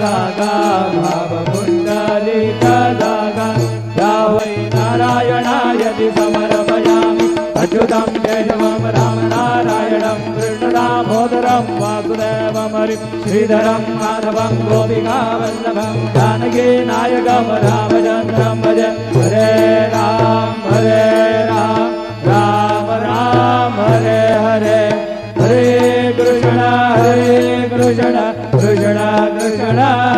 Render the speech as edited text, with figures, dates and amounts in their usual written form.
गागा भाव पुंडलिका जागा या वै नारायणायति समर्पयामि अच्युतं केशवं राम नारायणं कृष्णदामोदरं वासुदेवं हरिं श्रीधरं माधवं गोपिकावल्लभं जानकी नायकं रामचन्द्रं भज हरे राम राम राम हरे हरे हरे कृष्ण कृष्ण कृष्ण